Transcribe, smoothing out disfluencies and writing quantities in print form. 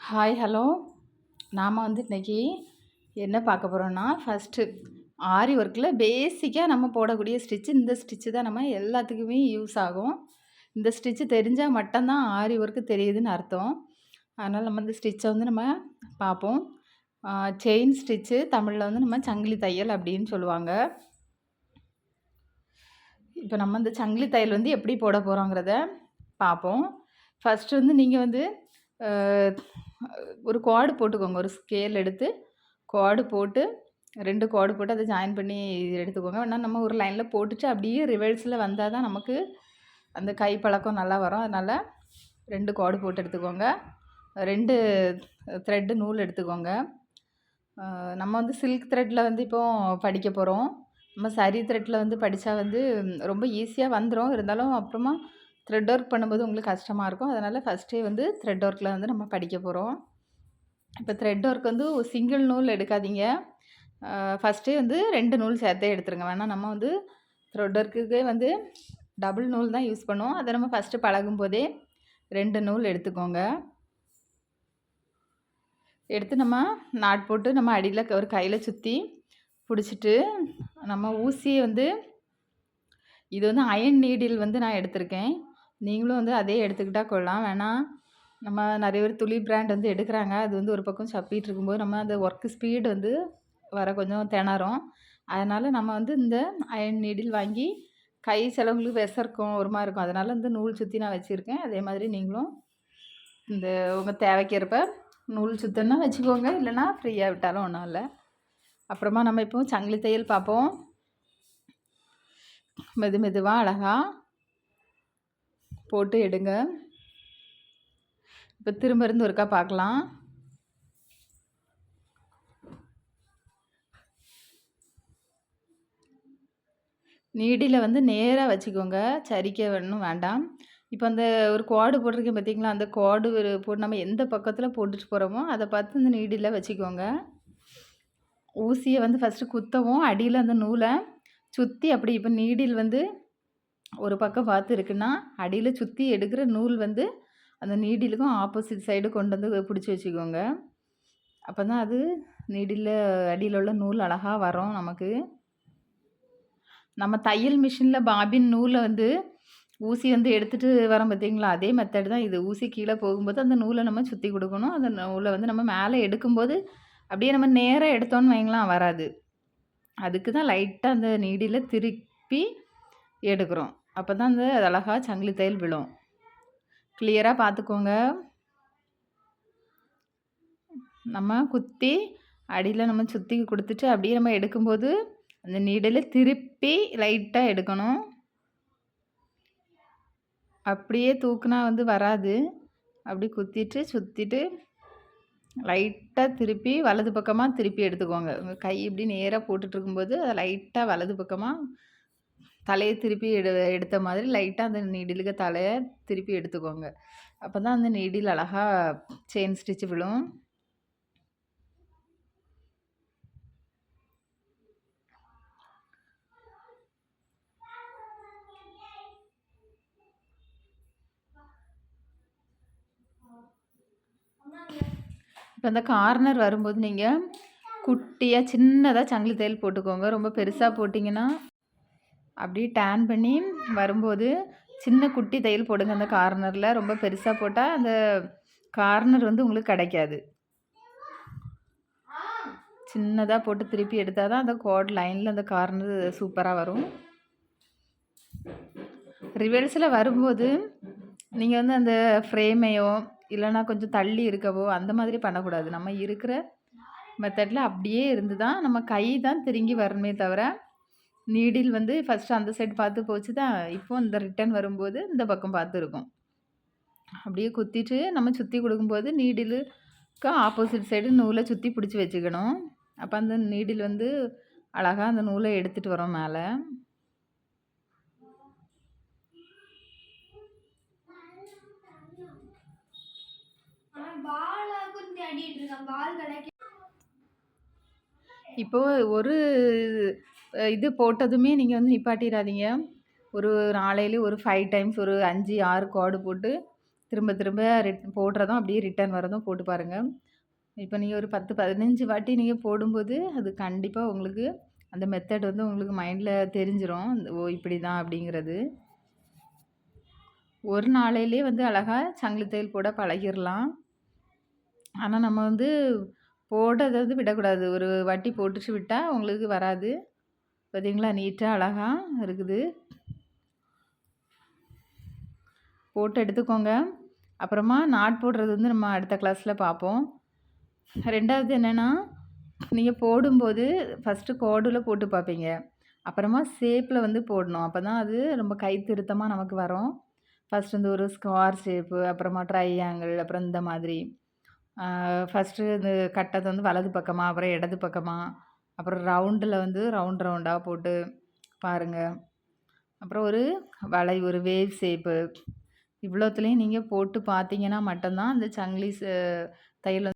Hi hello. நாம் இன்றைக்கி என்ன பார்க்க போகிறோன்னா, ஃபஸ்ட்டு ஆரி ஒர்க்கில் பேசிக்காக நம்ம போடக்கூடிய ஸ்டிச்சு இந்த ஸ்டிச்சு தான் நம்ம எல்லாத்துக்குமே யூஸ் ஆகும். இந்த ஸ்டிச்சு தெரிஞ்சால் மட்டும்தான் ஆரி ஒர்க்கு தெரியுதுன்னு அர்த்தம். அதனால் நம்ம இந்த ஸ்டிச்சை நம்ம பார்ப்போம். செயின் ஸ்டிச்சு தமிழில் நம்ம சங்கிலி தையல் அப்படின்னு சொல்லுவாங்க. இப்போ நம்ம இந்த சங்கிலி தையல் எப்படி போட போகிறோங்கிறத பார்ப்போம். ஃபஸ்ட்டு நீங்கள் ஒரு குவாடு போட்டுக்கோங்க. ஒரு ஸ்கேல் எடுத்து குவாடு போட்டு 2 குவாடு போட்டு அதை ஜாயின் பண்ணி எடுத்துக்கோங்க. வேணா நம்ம ஒரு லைனில் போட்டுட்டு அப்படியே ரிவர்ஸில் வந்தால் தான் நமக்கு அந்த கை பழக்கம் நல்லா வரும். அதனால் 2 குவாடு போட்டு எடுத்துக்கோங்க. 2 த்ரெட்டு நூல் எடுத்துக்கோங்க. நம்ம சில்க் த்ரெட்டில் இப்போது படிக்க போகிறோம். நம்ம சரி த்ரெட்டில் படித்தா ரொம்ப ஈஸியாக வந்துடும். இருந்தாலும் அப்புறமா த்ரெட் ஒர்க் பண்ணும்போது உங்களுக்கு கஷ்டமாக இருக்கும். அதனால் ஃபஸ்ட்டே த்ரெட் ஒர்க்கில் நம்ம படிக்க போகிறோம். இப்போ த்ரெட் ஒர்க் சிங்கிள் நூல் எடுக்காதீங்க. ஃபஸ்ட்டே 2 நூல் சேர்த்தே எடுத்துருங்க. வேணால் நம்ம த்ரெட் ஒர்க்குக்கே டபுள் நூல் தான் யூஸ் பண்ணுவோம். அதை நம்ம ஃபஸ்ட்டு பழகும் போதே 2 நூல் எடுத்துக்கோங்க. எடுத்து நம்ம நாட் போட்டு நம்ம அடியில் ஒரு கையில் சுற்றி பிடிச்சிட்டு நம்ம ஊசியை இது அயன் நீடில் நான் எடுத்திருக்கேன். நீங்களும் அதே எடுத்துக்கிட்டால் கொள்ளலாம். வேணால் நம்ம நிறைய பேர் துளி பிராண்ட் எடுக்கிறாங்க. அது ஒரு பக்கம் சப்பிட்டு இருக்கும்போது நம்ம அந்த ஒர்க்கு ஸ்பீடு வர கொஞ்சம் திணறும். அதனால் நம்ம இந்த அயன் நீடில் வாங்கி கை சிலவங்களுக்கு விசர்க்கும் ஒரு மாதிரி இருக்கும். அதனால் நூல் சுற்றி நான் வச்சுருக்கேன். அதே மாதிரி நீங்களும் உங்கள் தேவைக்கேற்ப நூல் சுத்தன்னா வச்சுக்கோங்க. இல்லைனா ஃப்ரீயாக விட்டாலும் ஒன்றும் இல்லை. அப்புறமா நம்ம இப்போ சங்கிலி தையல் பார்ப்போம். மெதுவாக அழகாக போட்டு எடுங்க. இப்போ திரும்ப ஒருக்கா பார்க்கலாம். நீடியில் நேராக வச்சுக்கோங்க. சரிக்க ஒன்றும் வேண்டாம். இப்போ அந்த ஒரு குவாடு போட்டிருக்கேன் பார்த்தீங்களா, அந்த குவாடு போட்டு நம்ம எந்த பக்கத்தில் போட்டுட்டு போகிறோமோ அதை பார்த்து இந்த நீடியில் வச்சுக்கோங்க. ஊசியை ஃபஸ்ட்டு குத்தவும் அடியில் அந்த நூலை சுற்றி அப்படி இப்போ நீடில் ஒரு பக்கம் பார்த்து இருக்குன்னா அடியில் சுற்றி எடுக்கிற நூல் அந்த நீடிலுக்கும் ஆப்போசிட் சைடு கொண்டு பிடிச்சி வச்சுக்கோங்க. அப்போ தான் அது நீடில் அடியில் உள்ள நூல் அழகாக வரும் நமக்கு. நம்ம தையல் மிஷினில் பாபின் நூலை ஊசி எடுத்துகிட்டு வரோம் பார்த்தீங்களா, அதே மெத்தட் தான் இது. ஊசி கீழே போகும்போது அந்த நூலை நம்ம சுற்றி கொடுக்கணும். அந்த நூலை நம்ம மேலே எடுக்கும்போது அப்படியே நம்ம நேராக எடுத்தோன்னு வைங்களாம் வராது. அதுக்கு தான் லைட்டாக அந்த நீடியில் திருப்பி எடுக்கிறோம். அப்போ தான் அது அழகாக சங்கிலி தையல் விழும். கிளியராக பார்த்துக்கோங்க. நம்ம குத்தி அடியில் நம்ம சுற்றி கொடுத்துட்டு அப்படியே நம்ம எடுக்கும்போது அந்த நீடில் திருப்பி லைட்டாக எடுக்கணும். அப்படியே தூக்குனா வராது. அப்படி குத்திட்டு சுற்றிட்டு லைட்டாக திருப்பி வலது பக்கமாக திருப்பி எடுத்துக்கோங்க. உங்கள் கை இப்படி நேராக போட்டுட்ருக்கும்போது அதை லைட்டாக வலது பக்கமாக தலையை திருப்பி எடுத்த மாதிரி லைட்டாக அந்த நீடிலுக்கு தலையை திருப்பி எடுத்துக்கோங்க. அப்போ தான் அந்த நீடில் அழகாக செயின் ஸ்டிச்சு விழும். இப்போ அந்த கார்னர் வரும்போது நீங்கள் குட்டியாக சின்னதாக சங்கிலி தையல் போட்டுக்கோங்க. ரொம்ப பெருசாக போட்டிங்கன்னா அப்படியே டேன் பண்ணி வரும்போது சின்ன குட்டி தையல் போடுங்க அந்த கார்னரில். ரொம்ப பெருசாக போட்டால் அந்த கார்னர் உங்களுக்கு கிடைக்காது. சின்னதாக போட்டு திருப்பி எடுத்தால் தான் அந்த கோட் லைனில் அந்த கார்னர் சூப்பராக வரும். ரிவர்ஸில் வரும்போது நீங்கள் அந்த ஃப்ரேமையோ இல்லைனா கொஞ்சம் தள்ளி இருக்கவோ அந்த மாதிரி பண்ணக்கூடாது. நம்ம இருக்கிற மெத்தடில் அப்படியே இருந்து தான் நம்ம கை தான் திரும்பி வரணுமே தவிர நீடில் ஃபஸ்ட்டு அந்த சைடு பார்த்து போச்சு தான். இப்போது இந்த ரிட்டன் வரும்போது இந்த பக்கம் பார்த்து இருக்கும். அப்படியே குத்திட்டு நம்ம சுற்றி கொடுக்கும்போது நீடிலுக்கு ஆப்போசிட் சைடு நூலை சுற்றி பிடிச்சி வச்சுக்கணும். அப்போ அந்த நீடில் அழகாக அந்த நூலை எடுத்துகிட்டு வரோம் மேலே. இப்போது ஒரு இது போட்டதுமே நீங்கள் நிப்பாட்டிடாதீங்க. ஒரு நாளையில ஒரு 5 டைம்ஸ் ஒரு 5, 6 கோடு போட்டு திரும்ப திரும்ப போடுறதும் அப்படியே ரிட்டர்ன் வரதும் போட்டு பாருங்கள். இப்போ நீங்கள் ஒரு 10, 15 வாட்டி நீங்கள் போடும்போது அது கண்டிப்பாக உங்களுக்கு அந்த மெத்தட் வந்து உங்களுக்கு மைண்டில் தெரிஞ்சிரும். ஓ இப்படி தான் அப்படிங்கிறது. ஒரு நாளையிலே வந்து அழகா சங்கிலி தையல் போட பழகிரலாம். ஆனா நம்ம வந்து போடுறத வந்து விடக்கூடாது. ஒரு வாட்டி போட்டுட்டு விட்டா உங்களுக்கு வராது. பார்த்தீங்களா? நீட்டா அழகா இருக்குது. போட்டு எடுத்துக்கோங்க. அப்புறமா நாட் போடுறது வந்து நம்ம அடுத்த கிளாஸ்ல பார்ப்போம். 2வது என்னன்னா, நீங்க போடும்போது ஃபர்ஸ்ட்டு கோடுல போட்டு பார்ப்பீங்க. அப்புறமா ஷேப்ல வந்து போடணும். அப்பதான் அது ரொம்ப கை திருத்தமா நமக்கு வரும். ஃபர்ஸ்ட் இந்த ஒரு ஸ்கொயர் ஷேப்பு, அப்புறமா ட்ரையாங்கிள், அப்புறம் இந்த மாதிரி. ஃபர்ஸ்ட்டு இது கட்டது வந்து வலது பக்கமா, அப்புறம் இடது பக்கமா, அப்புறம் ரவுண்டுல வந்து ரவுண்ட் ரவுண்டா போட்டு பாருங்க. அப்புறம் ஒரு வளை, ஒரு வேவ் ஷேப்பு இவ்வளோத்துலயும் நீங்க போட்டு பார்த்தீங்கன்னா மட்டும் தான் அந்த சங்கிலி தையல்